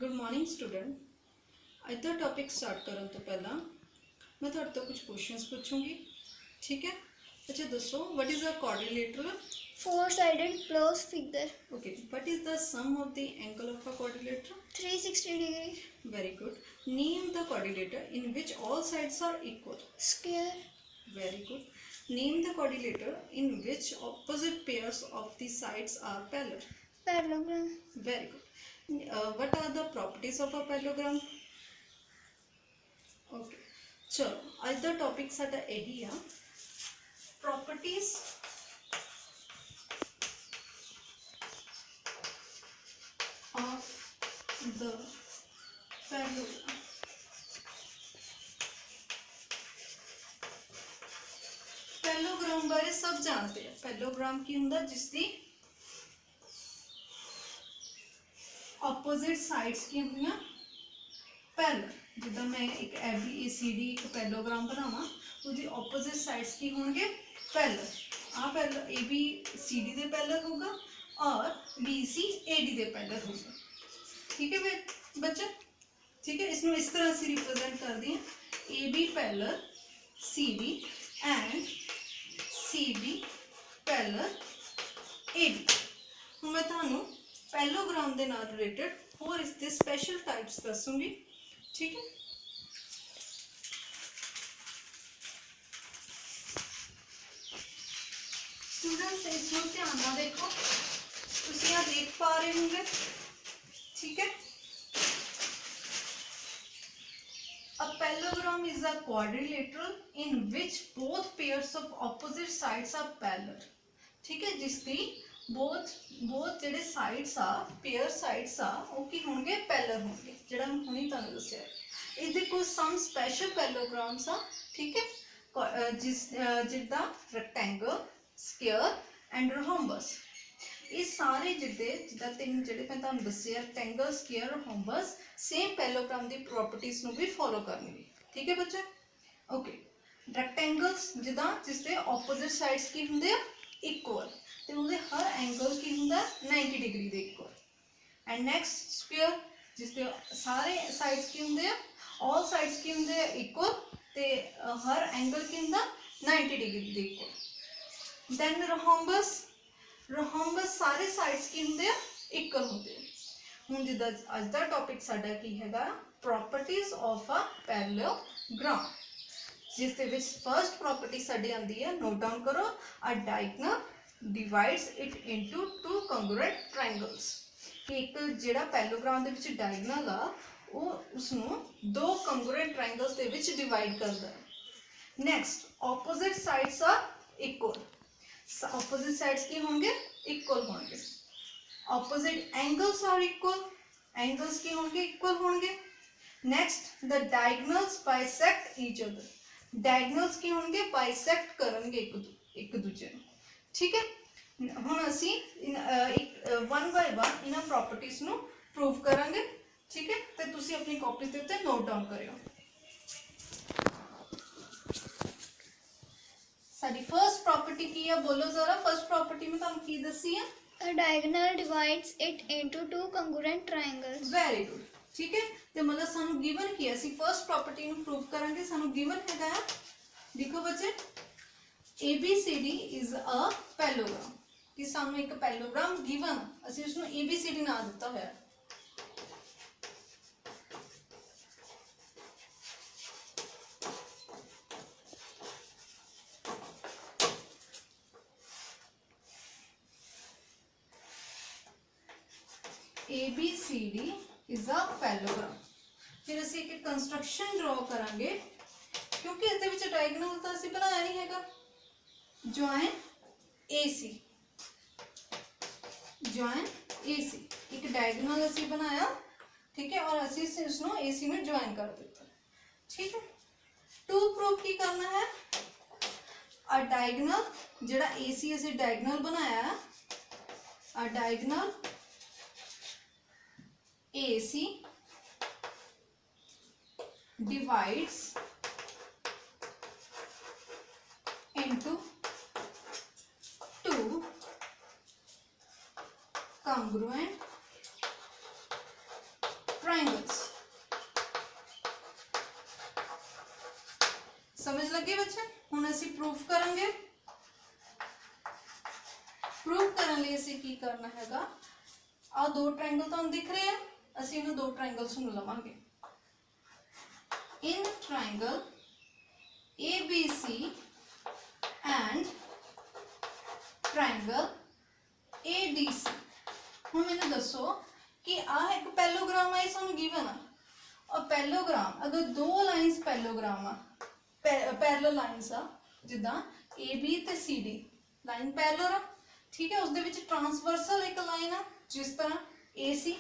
Good morning student. ਅੱਜ ਦਾ topic start ਕਰਨ ਤੋਂ ਪਹਿਲਾਂ मैं ਤੁਹਾਡੇ ਤੋਂ ਕੁਝ क्वेश्चंस पूछूंगी, ठीक है? अच्छा दसो, what is a quadrilateral? Four-sided closed figure. Okay, what is the sum of the angle of a quadrilateral? 360 degree. Very good. Name the quadrilateral in which all sides are equal. Square. Very good. Name the quadrilateral in which opposite pairs of the sides are parallel. Parallelogram. Very good. What are the properties of a parallelogram? Okay, चलो आज का topic साडा यही आ, properties of the parallelogram. Parallelogram बारे सब जानते हैं। पैरेललोग्राम की हुंदा जिसदी ऑपोजिट साइड्स की होंगे पैरेलल। जिदा मैं एक ABCD एक पैरेललोग्राम बनावा, उसकी ऑपोजिट साइड्स की होंगे पैरेलल। आ पैरेलल ABCD दे पैरेलल होगा और BC AD दे पैरेलल होगा। ठीक है बच्चा? ठीक है, इसमें इस तरह से रिप्रेजेंट कर दिए, AB parallel CD and CD parallel AD। हूँ मैं थानू पैरेललोग्राम के नाल रिलेटेड होर इसके स्पैशल टाइप्स दसूँगी। ठीक है, स्टूडेंट्स इसमें ध्यान ना देखो, तुम यहाँ देख पा रहे होंगे। ठीक है, A parallelogram is a quadrilateral in which both pairs of opposite sides are parallel. ठीक है, जिसकी both जेडे sides आ pair sides आ वो की होंगे parallel होंगे, जेड़ा मैं हुणी तानू दस्या। इसदे कुछ some special parallelograms आ। ठीक है, जिदा rectangle, square and rhombus। ये सारे जिदा तीन जेडे मैं तानू दस्से rectangle, square, rhombus same parallelogram the properties नू भी फॉलो करनगे। ठीक है बच्चे? ओके, रेक्टेंगल्स जिदा जिसदे ऑपोजिट साइड्स की हुंदे इक्वल ते उनदे हर एंगल की हुंदा 90 degree they equal. And next square जिसदे सारे साइड्स की हुंदे ऑल साइड्स की हुंदे इक्वल ते हर एंगल की हुंदा 90 डिग्री दे इक्वल। देन रोहम्बस सारे साइड्स की हुंदे इक्वल हुंदे। हुण जिदा अज दा टॉपिक साडा की हैगा प्रॉपर्टीज ऑफ अ पैरेललोग्राम, जिस दे विच फर्स्ट प्रॉपर्टी साडी आंदी है, नोट डाउन करो, अ diagonal divides it into two congruent triangles. एक जिहड़ा पैरेललोग्राम दे विच डायगोनल आ वो उसनू दो कंग्रुएंट ट्रायंगल्स दे विच डिवाइड करदा है। Next, opposite sides are equal. Opposite sides की होंगे इक्वल होंगे। Opposite angles are equal, angles की होंगे इक्वल होंगे। Next, the diagonals bisect each other, diagonals की होंगे बाइसेक्ट करनगे एक दूजे। ठीक है, हुण असी एक वन बाय वन इन्हां प्रॉपर्टीज नू प्रूव करांगे। ठीक है, ते तुसी अपनी कॉपी दे उत्ते नोट डाउन करियो। साडी फर्स्ट प्रॉपर्टी की है, बोलो जरा। फर्स्ट प्रॉपर्टी में तुहानू की दसी है? A diagonal divides it into two congruent triangles. Very good. ठीक है, तो मतलब सानू गिवन की असी फर्स्ट प्रॉपर्टी नू प्रूव करांगे। सानू गिवन हैगा, देखो बच्चे, ABCD इज अ पैरेललोग्राम। कि सानू एक पैरेललोग्राम गिवन, असी उसनू ABCD नाम दिता होया। ABCD is a parallelogram. फिर असी एक कंस्ट्रक्शन ड्रॉ करांगे, क्योंकि इस दे विच डायगोनल तो असी बनाया नहीं हैगा। जॉइन AC, जॉइन AC, एक डायगोनल असी बनाया। ठीक है, और असी इसनू AC में जॉइन कर दिता। ठीक है, टू प्रूव की करना है, अ डायगोनल जिहड़ा AC असी डायगोनल बनाया, अ diagonal AC divides into two congruent triangles. समझ लगी बच्चे? हुण असीं प्रूफ करांगे। प्रूफ करने लिए असीं की करना हैगा, आ दो ट्राइंगल तुहानूं दिख रहे हैं, असीं इन्हां दो ट्राइंगल्स नूं लवांगे। इन triangle ABC and triangle ADC। हुण मैनूं दसो कि आ एक पैलोग्राम है, सानूं गिवन आ, और पैलोग्राम अगर दो लाइन्स पैलोग्राम आ, पैरेलल लाइन्स आ, जिद्दां AB ते CD लाइन पैरेलल आ, ठीक है, उसदे विच ट्रांसवर्सल एक लाइन आ जिस तरह AC,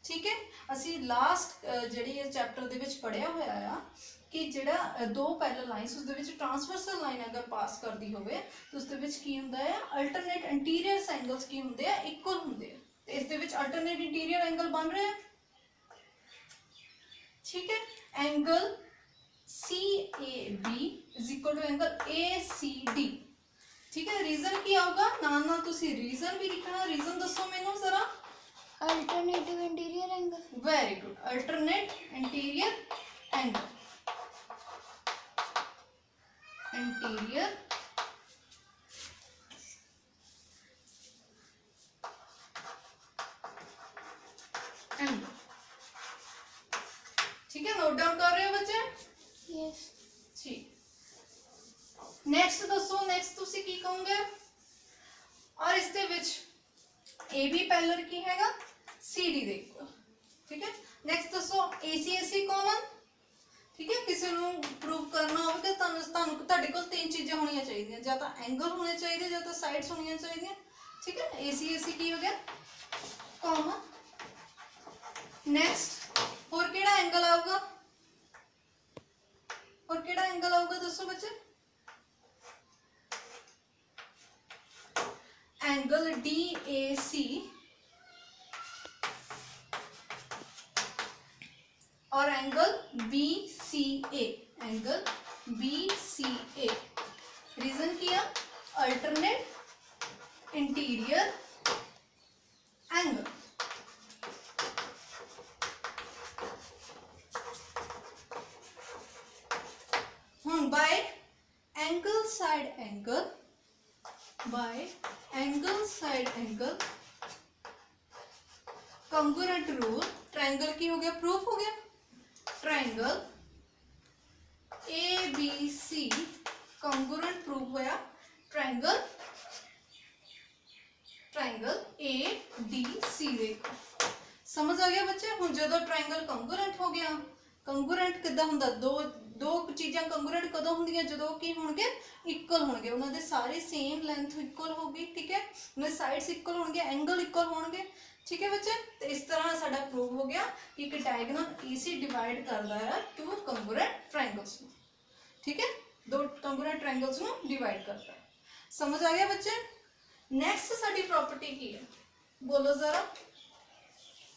ठीक है। असी लास्ट जिहड़ी इस चैप्टर दे विच पढ़िया होया आ कि जिहड़ा दो पैरेलल लाइन्स उसदे विच ट्रांसवर्सल लाइन अगर पास करदी होवे तो उसदे विच की हुंदा है, अल्टरनेट इंटीरियर एंगल्स की हुंदे आ, इक्वल हुंदे आ, ते इस दे विच अल्टरनेट इंटीरियर एंगल बन रहे हैं, ठीक है। Angle CAB is equal to angle ACD, ठीक है। रीजन की आऊगा, नाल नाल तुसी रीजन भी लिखना। रीजन दसो मैनू जरा। Alternative interior angle. Very good, alternate interior angle. Interior angle, ठीक है। नोट डाउन कर रहे हो बच्चे? यस। ठीक। नेक्स्ट दसो, नेक्स्ट तुसी की कहोगे? और इसके विच AB पैरेलल की हैगा CD दे इक्वल, ठीक है। नेक्स्ट दसो AC कॉमन, ठीक है। किसी नूं प्रूव करना होवे कि तुहानूं तुहाडे कोल तीन चीज़ां होणियां चाहीदियां, जां तां एंगल होने चाहिए, जां तां साइड्स होणियां चाहिए, ठीक है। AC की हो गया कॉमन। नेक्स्ट होर किहड़ा एंगल आऊगा? और किहड़ा एंगल आऊगा दसो बच्चे? एंगल DAC और angle BCA, angle BCA। Reason किया alternate interior angle. By angle side angle, by angle side angle congruent rule, triangle की हो गया, प्रूफ हो गया। ट्रायंगल ABC कंग्रुएंट प्रूफ होया। ट्रायंगल ADC देखो, समझ आ गया बच्चे? हुण जदों ट्रायंगल कंग्रुएंट हो गया, कंग्रुएंट किद्दां हुंदा? दो चीज़ां कंग्रुएंट कदों हुंदियां? जदों कि होणगे इक्वल होणगे, उन्हां दे सारे सेम लेंथ इक्वल होगी, ठीक है। उन्हां दे साइड्स इक्वल होणगे, एंगल इक्वल होणगे, ठीक है बच्चे। तो इस तरह साडा प्रूव हो गया कि एक डायगोनल AC डिवाइड करदा है टू कंग्रुएंट ट्रायंगल्स, ठीक है। दो कंग्रुएंट ट्रायंगल्स नूं डिवाइड करता है। समझ आ गया बच्चे? नेक्स्ट साडी प्रॉपर्टी की है, बोलो जरा।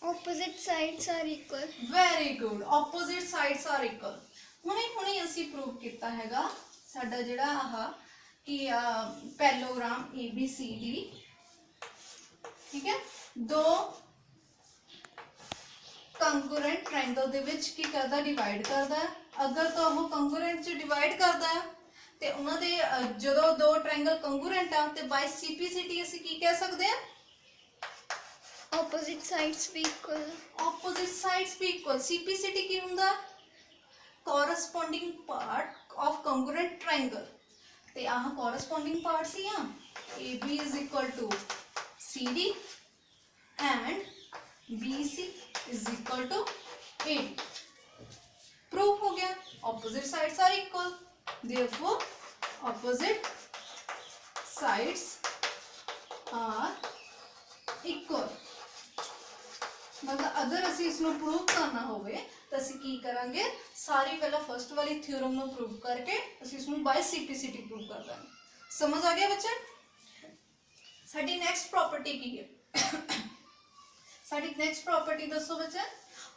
Opposite sides are equal. Very good, opposite sides are equal. हुणे असीं प्रूव किया हैगा साडा जिहड़ा आह कि पैलोग्राम ABCD, ठीक है, दो कंग्रुएंट ट्रायंगल दे विच की करदा, डिवाइड करदा है। अगर तो वो कंग्रुएंट च डिवाइड करदा है ते उन्हां दे जदों दो ट्रायंगल कंग्रुएंट आ ते बाय CPCT असीं की कह सकदे हैं? Opposite sides be equal. Opposite sides भी इक्वल। CPCT की हुंदा? corresponding part of congruent triangle, ते आह corresponding part सी आ, AB is equal to CD and BC is equal to AD। Proof हो गया, opposite sides are equal, therefore opposite sides are equal। मतलब अगर असी इसनों प्रूव करना होवे तो असी की करांगे, सारी पहला फर्स्ट वाली थ्योरम नो प्रूव करके असी इसनों बाय CPCT प्रूव कर देंगे। समझ आ गया बच्चे? साडी नेक्स्ट प्रॉपर्टी की है, साडी नेक्स्ट प्रॉपर्टी दसो बच्चे।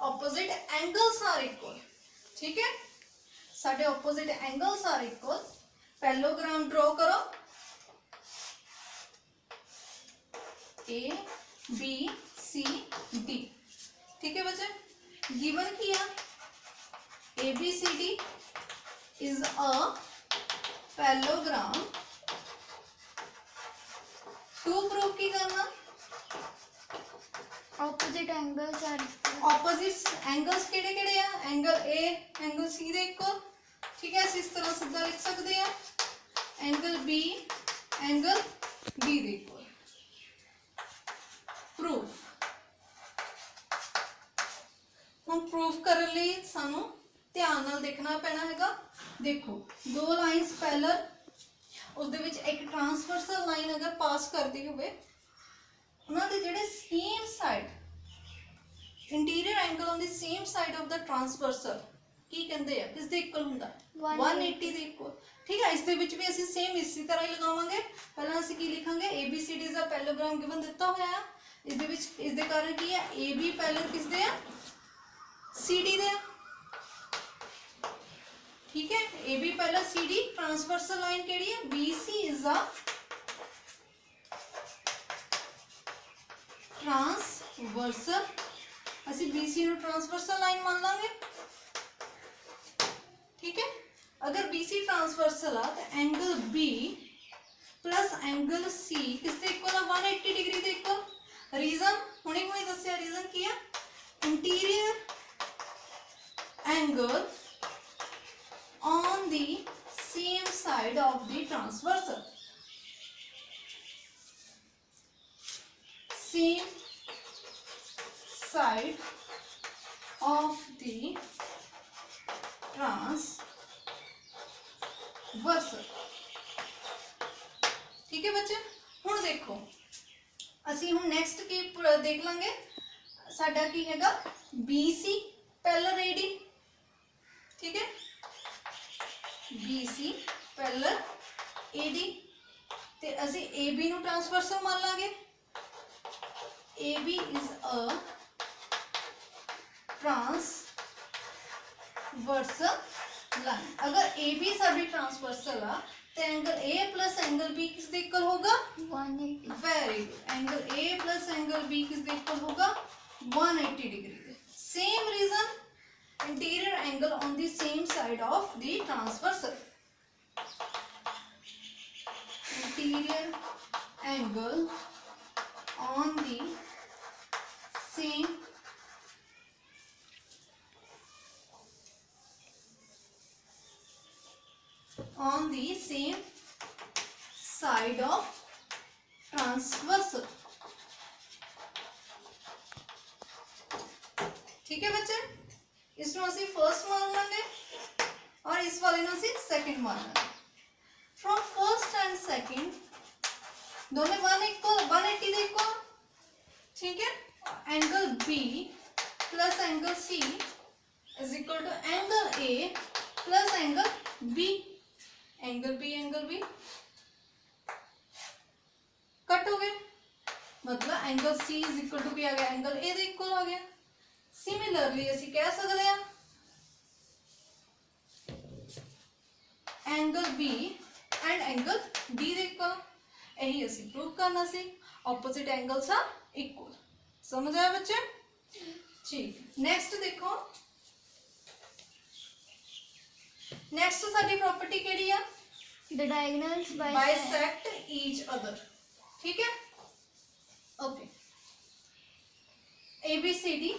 ऑपोजिट एंगल्स आर इक्वल, ठीक है। साडे opposite angles are equal. Parallelogram draw करो, ABCD, ठीक है बच्चे। गिवन की है ABCD is a parallelogram। To prove की करना opposite angles are opposite angles केड़े केड़े आ एंगल ए एंगल सी दे इक्वल ठीक है इस तरह सीधा लिख सकते हैं एंगल बी एंगल बी दे इक्वल प्रूफ हम प्रूफ करने लिए सानू ध्यान नाल देखना पैना हैगा देखो दो लाइंस पैरेलल उस दे विच एक ट्रांसवर्सल लाइन अगर पास करती हुए उन्हां दे जिहड़े same side interior angle on the same side of the transversal की कहंदे आ किस दे इक्वल हुंदा 180 दे इक्वल ठीक है इस दे विच भी ਅਸੀਂ सेम इसी तरह ही लगावांगे पहला ਅਸੀਂ ਕੀ ਲਿਖਾਂਗੇ ABCD ਦਾ ਪੈਰਲਲੋਗ੍ਰਾਮ ਗਿਵਨ ਦਿੱਤਾ ਹੋਇਆ ਹੈ ਇਸ ਦੇ ਵਿੱਚ ਇਸ ਦੇ ਕਾਰਨ ਕੀ ਹੈ AB ਪੈਰਲਲ ਕਿਸ ਦੇ ਆ CD ਦੇ ਆ ठीक है AB parallel CD transversal line केड़ी है BC इज अ ट्रांसवर्सल ਅਸੀਂ BC ਨੂੰ ट्रांसवर्सल लाइन मान लांगे ठीक है अगर BC ट्रांसवर्सल आ तो angle B plus angle C किस दे इक्वल है 180 डिग्री दे इक्वल रीजन हुणे हुणे दस्सिया रीजन की है interior angle on the same side of the transversal same side of the transversal ठीक है बच्चे हुण देखो ਅਸੀਂ ਹੁਣ ਨੈਕਸਟ ਕੀ ਦੇਖ ਲਾਂਗੇ ਸਾਡਾ ਕੀ ਹੈਗਾ BC पैरेलल AD ठीक है BC पैरेलल AD ते ਅਸੀਂ AB ਨੂੰ ट्रांसवर्सल मान लांगे AB is a transversal line अगर AB साडी ट्रांसवर्सल आ तो angle A plus angle B किस दे इक्वल होगा 180 very good angle A plus angle B किस दे इक्वल होगा 180 degree same reason interior angle on the same side of the transversal interior angle on the same side of transversal ठीक है बच्चे इसमें ਅਸੀਂ फर्स्ट मान लांगे और इस वाले ਨੂੰ ਅਸੀਂ सेकंड मान लांगे फ्रॉम फर्स्ट एंड सेकंड दोनों 180 दे इक्वल ठीक है angle B plus angle C is equal to angle A plus angle B angle B cut हो गए मतलब angle C is equal to क्या आ गया एंगल A दे इक्वल आ गया सिमिलरली ਅਸੀਂ कह सकते हैं angle B and angle D दे इक्वल यही ਅਸੀਂ प्रूव करना सी ऑपोजिट एंगल्स आर इक्वल समझ आया बच्चे ठीक नेक्स्ट देखो नेक्स्ट साडी प्रॉपर्टी केड़ी है the diagonals bisect each other ठीक है ओके ABCD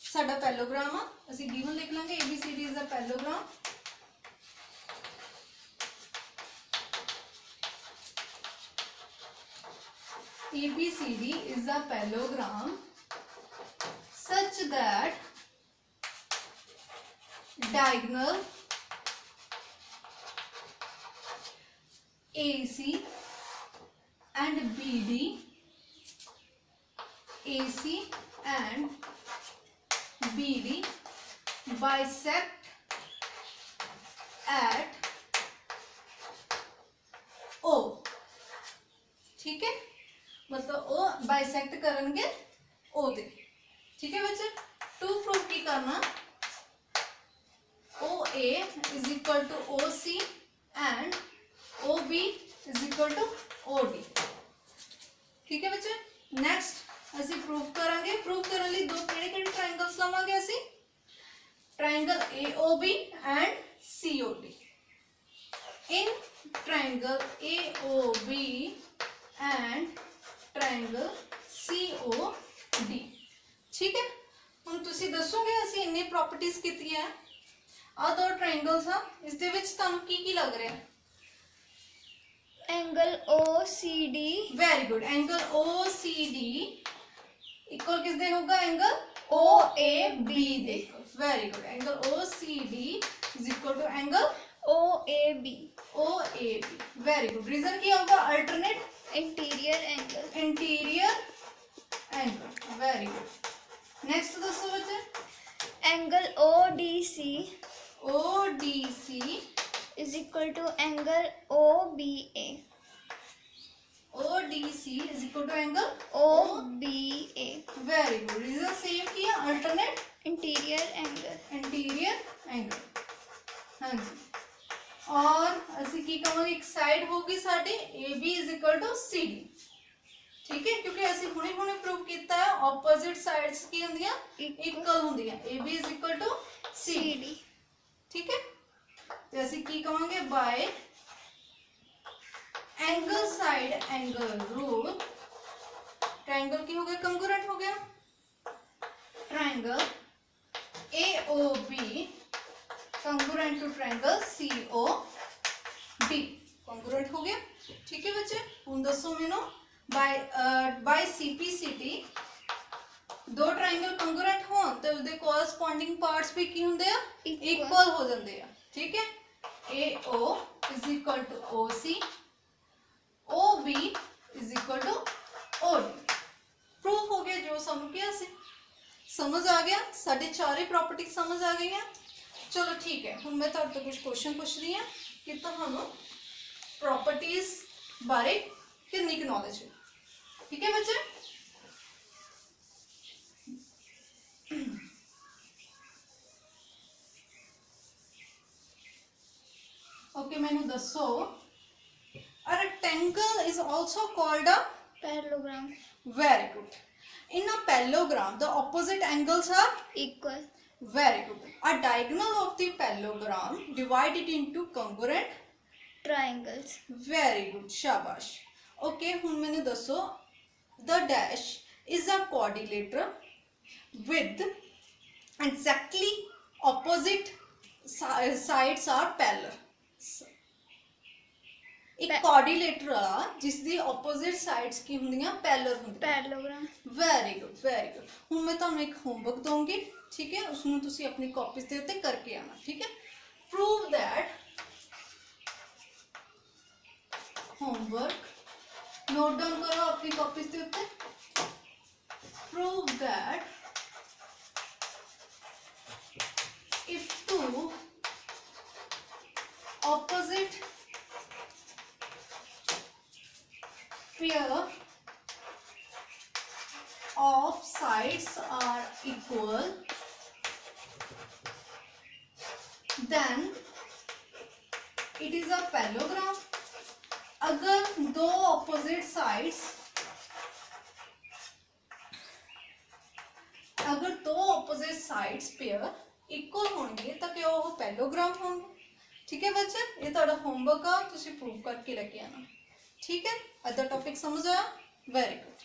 साडा पैरेललोग्राम आ ਅਸੀਂ गिवन लिख लांगे ABCD is a parallelogram ABCD is a parallelogram such that diagonal AC and BD AC and BD bisect at O ठीक है मतलब ओ बाइसेक्ट करेंगे ओ दे ठीक है बच्चे टू प्रूव की करना OA is equal to OC and OB is equal to OD ठीक है बच्चे नेक्स्ट ਅਸੀਂ प्रूव करांगे प्रूव करने लिए दो केड़े AOB and COD. In triangle AOB and triangle COD. ठीक है, ਹੁਣ ਤੁਸੀਂ ਦੱਸੋਗੇ ਅਸੀਂ ਇੰਨੇ ਪ੍ਰੋਪਰਟੀਜ਼ ਕੀਤੀਆਂ ਆ ਦੋ ਟ੍ਰਾਇੰਗਲਸ ਆ, ਇਸ ਦੇ ਵਿੱਚ ਤੁਹਾਨੂੰ ਕੀ ਕੀ ਲੱਗ ਰਿਹਾ? Angle OCD. Very good, angle OCD equal किस दे होगा? एंगल OAB दे। Very good, angle OCD is equal to angle OAB. Very good. Reason क्या होगा? Alternate Interior angle. Interior angle. Very good. Next दोस्तों बच्चे, Angle ODC is equal to angle OBA. ODC is equal to angle OBA. Very good. Reason same किया, alternate Interior angle. Interior angle. हाँ जी, और ਅਸੀਂ ਕੀ ਕਹਾਂਗੇ? ਇੱਕ ਸਾਈਡ ਹੋਗੀ ਸਾਡੀ AB is equal to CD। ठीक है, क्योंकि ਅਸੀਂ ਹੁਣੇ ਪ੍ਰੂਵ ਕੀਤਾ ਹੈ ਆਪੋਜ਼ਿਟ ਸਾਈਡਸ ਕੀ ਹੁੰਦੀਆਂ? ਇਕੁਅਲ ਹੁੰਦੀਆਂ। AB is equal to CD। ठीक है, ਤੇ ਅਸੀਂ ਕੀ ਕਹਾਂਗੇ? By angle side angle rule triangle की हो गया? कंग्रुएंट हो गया। Triangle AOB congruent to triangle COD congruent हो गया। ठीक है बच्चे, हुण दसो मैनू बाय CPCT दो ट्रायंगल कंग्रुएंट होण ते उसदे कोरस्पोंडिंग पार्ट्स भी की हुंदे आ? इक्वल हो जांदे आ। ठीक है, AO is equal to OC, OB is equal to OD। Proof हो गया जो सानू किया सी। समझ आ गया? साढ़े चारे प्रॉपर्टी समझ आ गई है। चलो ठीक है, हुण मैं तुहाडे तो कुछ क्वेश्चन पूछ रही हूँ कि तुहानू प्रॉपर्टीज बारे कितनी की नॉलेज है। ठीक है बच्चे, ओके मैनू दसो, a rectangle is also called a Parallelogram. very good। in a parallelogram the opposite angles are Equal. very good। a diagonal of the parallelogram divided into congruent Triangles. very good, शाबाश। okay हुण मैनू दसो, the dash is a quadrilateral with exactly opposite sides are parallel। एक quadrilateral आ जिस दी opposite sides की हुंदियां parallel हुंदियां। Parallelogram. Very good, very good. हुण मैं तुहानू एक होमवर्क दूंगी, ठीक है, उसनू तुसी अपनी कॉपीज दे उत्ते करके आना। ठीक है, prove that homework note down करो अपनी कॉपीज दे उत्ते। Prove that if two opposite pair of sides are equal, then it is a parallelogram। अगर दो opposite sides पेयर इक्वल होंगे तो क्या वो पैरेललोग्राम होंगे। ठीक है बच्चे, ये तुम्हारा होमवर्क आ, तुसी प्रूव करके लेके आना। ठीक है, अदर टॉपिक समझ आया? Very good.